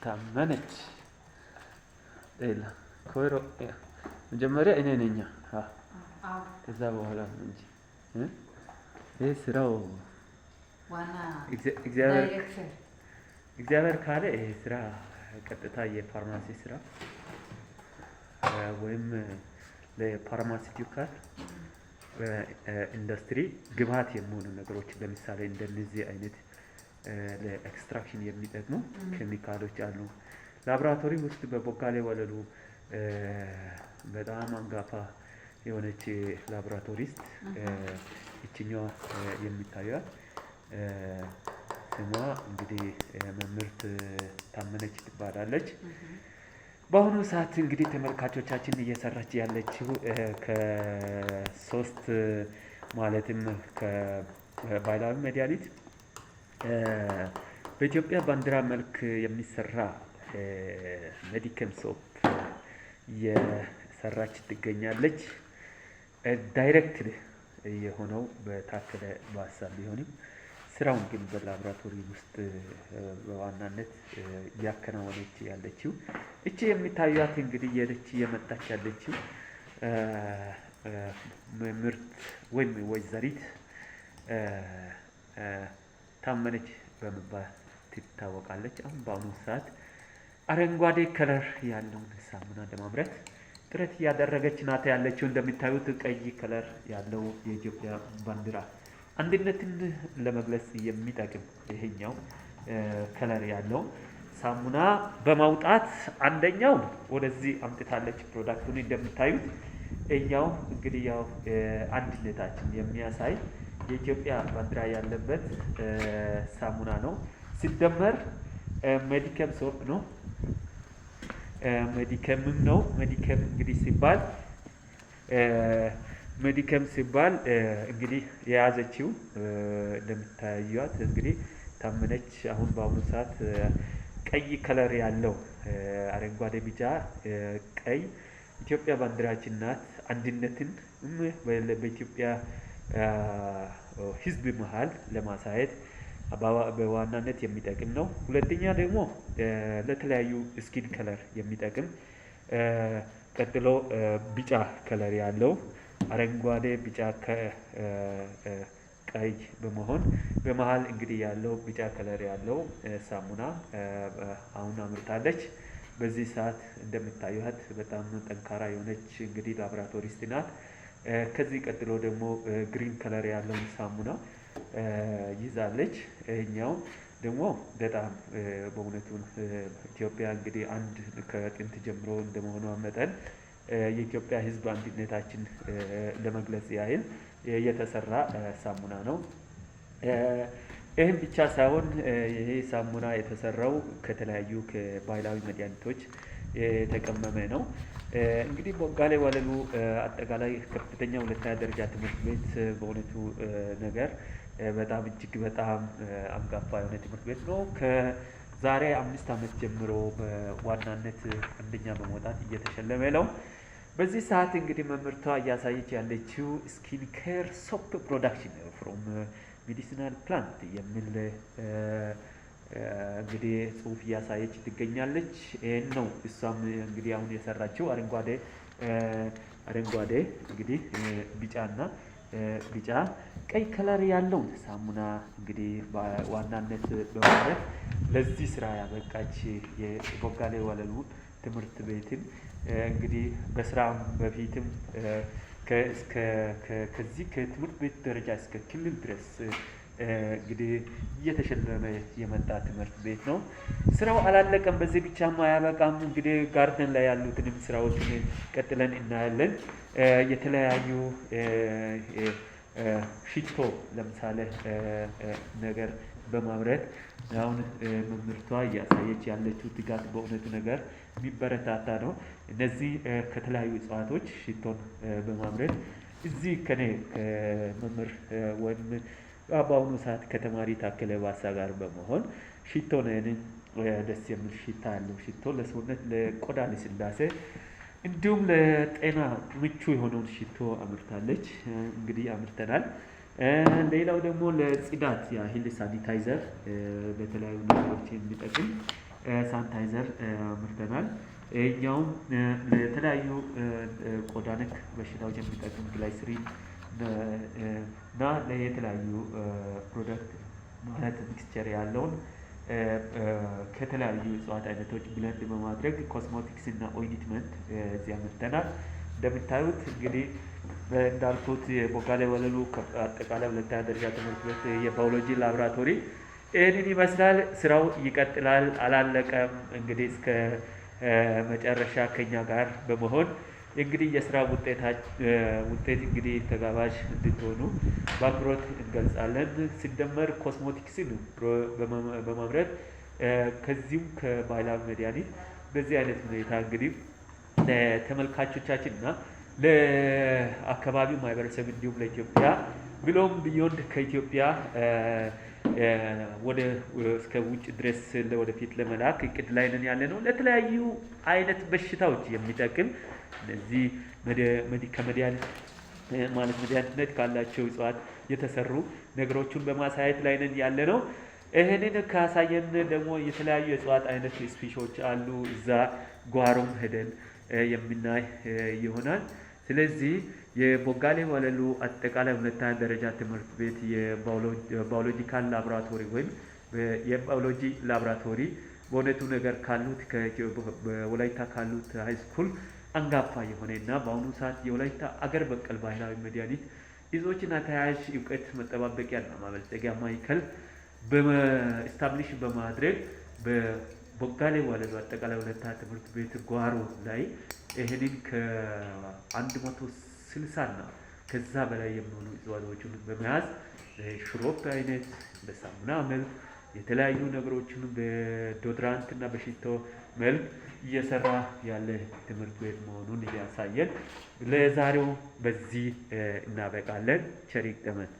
ታመነች ሌላ ኮይሮ መጀመሪያ እኔ ነኝ። ከዛ በኋላ ነው እንጂ ይሄ ስራው ዋና እግዚአብሔር ካለ ይሄ ስራ ቀጥታ የፋርማሲ ስራ ወይም ለፋርማሲቲካል ኢንዱስትሪ ግብአት የሚሆኑ ነገሮች ለምሳሌ እንደነዚህ አይነት ለኤክስትራክሽን የሚጠቅሙ ኬሚካሎች አሉ። ላብራቶሪ ውስጥ በቦጋሌ ወለሉ በጣም አንጋፋ የሆነች ላብራቶሪስት ይችኛዋ የሚታዩት ስሟ እንግዲህ መምህርት ታመነች ትባላለች። በአሁኑ ሰዓት እንግዲህ ተመልካቾቻችን እየሰራች ያለችው ከሶስት ማለትም ከባህላዊ መድኃኒት በኢትዮጵያ ባንዲራ መልክ የሚሰራ ሜዲካል ሶፕ እየሰራች ትገኛለች። ዳይሬክት የሆነው በታከለ በሀሳብ ቢሆንም ስራውን ግን በላብራቶሪ ውስጥ በዋናነት እያከናወነች ያለችው እቺ የሚታዩት እንግዲህ እየመጣች ያለችው መምህርት ወይም ወይዘሪት ታመነች በመባል ትታወቃለች። አሁን በአሁኑ ሰዓት አረንጓዴ ከለር ያለውን ሳሙና ለማምረት ጥረት እያደረገች ናት ያለችው። እንደሚታዩት ቀይ ከለር ያለው የኢትዮጵያ ባንዲራ አንድነትን ለመግለጽ የሚጠቅም ይሄኛው ከለር ያለው ሳሙና በማውጣት አንደኛው ወደዚህ አምጥታለች። ፕሮዳክቱን እንደምታዩት እኛው እንግዲህ ያው አንድነታችን የሚያሳይ የኢትዮጵያ ባንዲራ ያለበት ሳሙና ነው። ሲደመር ሜዲካል ሶፕ ነው። ሜዲካምም ነው። ሜዲካም እንግዲህ ሲባል እንግዲህ የያዘችው እንደምታዩት እንግዲህ ታመነች አሁን በአሁኑ ሰዓት ቀይ ከለር ያለው አረንጓዴ፣ ቢጫ፣ ቀይ ኢትዮጵያ ባንዲራችን ናት። አንድነትን በኢትዮጵያ ሕዝብ መሀል ለማሳየት በዋናነት የሚጠቅም ነው። ሁለተኛ ደግሞ ለተለያዩ ስኪን ከለር የሚጠቅም ቀጥሎ ቢጫ ከለር ያለው አረንጓዴ፣ ቢጫ፣ ቀይ በመሆን በመሀል እንግዲህ ያለው ቢጫ ከለር ያለው ሳሙና አሁን አምርታለች። በዚህ ሰዓት እንደምታዩት በጣም ጠንካራ የሆነች እንግዲህ ላብራቶሪስት ናት። ከዚህ ቀጥሎ ደግሞ ግሪን ከለር ያለውን ሳሙና ይዛለች። ይሄኛው ደግሞ በጣም በእውነቱ ኢትዮጵያ እንግዲህ አንድ ከጥንት ጀምሮ እንደመሆኗ መጠን የኢትዮጵያ ሕዝብ አንድነታችን ለመግለጽ ያህል የተሰራ ሳሙና ነው። ይህም ብቻ ሳይሆን ይሄ ሳሙና የተሰራው ከተለያዩ ከባህላዊ መድኃኒቶች የተቀመመ ነው። እንግዲህ ቦጋሌ ወለሉ አጠቃላይ ከፍተኛ ሁለተኛ ደረጃ ትምህርት ቤት በእውነቱ ነገር በጣም እጅግ በጣም አንጋፋ የሆነ ትምህርት ቤት ነው። ከዛሬ 5 ዓመት ጀምሮ በዋናነት አንደኛ በመውጣት እየተሸለመ ነው። በዚህ ሰዓት እንግዲህ መምህርቷ እያሳየች ያለችው ስኪን ኬር ሶፕ ፕሮዳክሽን ፍሮም ሜዲሲናል ፕላንት የሚል እንግዲህ ጽሁፍ እያሳየች ትገኛለች። ይሄን ነው እሷም እንግዲህ አሁን የሰራችው አረንጓዴ እንግዲህ ቢጫ ቀይ ከለር ያለውን ሳሙና እንግዲህ በዋናነት በማድረግ ለዚህ ስራ ያበቃች የቦጋሌ ወለሉ ትምህርት ቤትን እንግዲህ በስራም በፊትም ከዚህ ከትምህርት ቤት ደረጃ እስከ ክልል ድረስ እንግዲህ እየተሸለመ የመጣ ትምህርት ቤት ነው። ስራው አላለቀም። በዚህ ብቻም አያበቃም። እንግዲህ ጋርደን ላይ ያሉትንም ስራዎችን ቀጥለን እናያለን። የተለያዩ ሽቶ ለምሳሌ ነገር በማምረት አሁን መምህርቷ እያሳየች ያለችው ትጋት በእውነቱ ነገር የሚበረታታ ነው። እነዚህ ከተለያዩ እጽዋቶች ሽቶን በማምረት እዚህ ከኔ ከመምህር ወይም በአሁኑ ሰዓት ከተማሪ ታከለ ባሳ ጋር በመሆን ሽቶን ደስ የሚል ሽታ ያለው ሽቶ ለሰውነት ለቆዳ ልስላሴ እንዲሁም ለጤና ምቹ የሆነውን ሽቶ አምርታለች። እንግዲህ አምርተናል። ሌላው ደግሞ ለጽዳት ያህል ሳኒታይዘር ለተለያዩ ነገሮች የሚጠቅም ሳኒታይዘር አምርተናል። ይሄኛውም ለተለያዩ ቆዳ ነክ በሽታዎች የሚጠቅም ግላይሰሪን እና የተለያዩ ፕሮዳክት ማለት ሚክስቸር ያለውን ከተለያዩ እጽዋት አይነቶች ብለንድ በማድረግ ኮስሞቲክስ እና ኦይንትመንት እዚህ አምርተናል። እንደምታዩት እንግዲህ እንዳልኩት የቦጋሌ ወለሉ አጠቃላይ ሁለተኛ ደረጃ ትምህርት ቤት የባዮሎጂ ላብራቶሪ ይህንን ይመስላል። ስራው ይቀጥላል፣ አላለቀም። እንግዲህ እስከ መጨረሻ ከኛ ጋር በመሆን እንግዲህ የስራ ውጤት እንግዲህ ተጋባዥ እንድትሆኑ በአክብሮት እንገልጻለን። ሲደመር ኮስሞቲክስን በማምረት ከዚሁም ከባህላዊ መድኃኒት በዚህ አይነት ሁኔታ እንግዲህ ለተመልካቾቻችን እና ለአካባቢው ማህበረሰብ እንዲሁም ለኢትዮጵያ ብሎም ቢዮንድ ከኢትዮጵያ ወደ እስከ ውጭ ድረስ ወደፊት ለመላክ እቅድ ላይ ነን ያለነው። ለተለያዩ አይነት በሽታዎች የሚጠቅም እነዚህ ከመድኃኒት ማለት መድኃኒትነት ካላቸው እጽዋት የተሰሩ ነገሮችን በማሳየት ላይ ነን ያለነው። ይህንን ካሳየን ደግሞ የተለያዩ የእጽዋት አይነት ስፒሾች አሉ። እዛ ጓሮም ሄደን የምናይ ይሆናል። ስለዚህ የቦጋሌ ወለሉ አጠቃላይ ሁለተኛ ደረጃ ትምህርት ቤት የባዮሎጂካል ላብራቶሪ ወይም የባዮሎጂ ላብራቶሪ በእውነቱ ነገር ካሉት በወላይታ ካሉት ሃይስኩል አንጋፋ የሆነና በአሁኑ ሰዓት የወላይታ አገር በቀል ባህላዊ መድኃኒት እጾችና ተያያዥ እውቀት መጠባበቂያና ማበልጸጊያ ማዕከል በስታብሊሽ በማድረግ በቦጋሌ ወለሉ አጠቃላይ ሁለተኛ ትምህርት ቤት ጓሮ ላይ ይህንን ከ160 እና ከዛ በላይ የሚሆኑ እጽዋቶችን በመያዝ ሽሮፕ አይነት በሳሙና መልክ የተለያዩ ነገሮችን በዶድራንት እና በሽቶ መልክ እየሰራ ያለ ትምህርት ቤት መሆኑን እያሳየን ለዛሬው በዚህ እናበቃለን። ቸር ይግጠመን።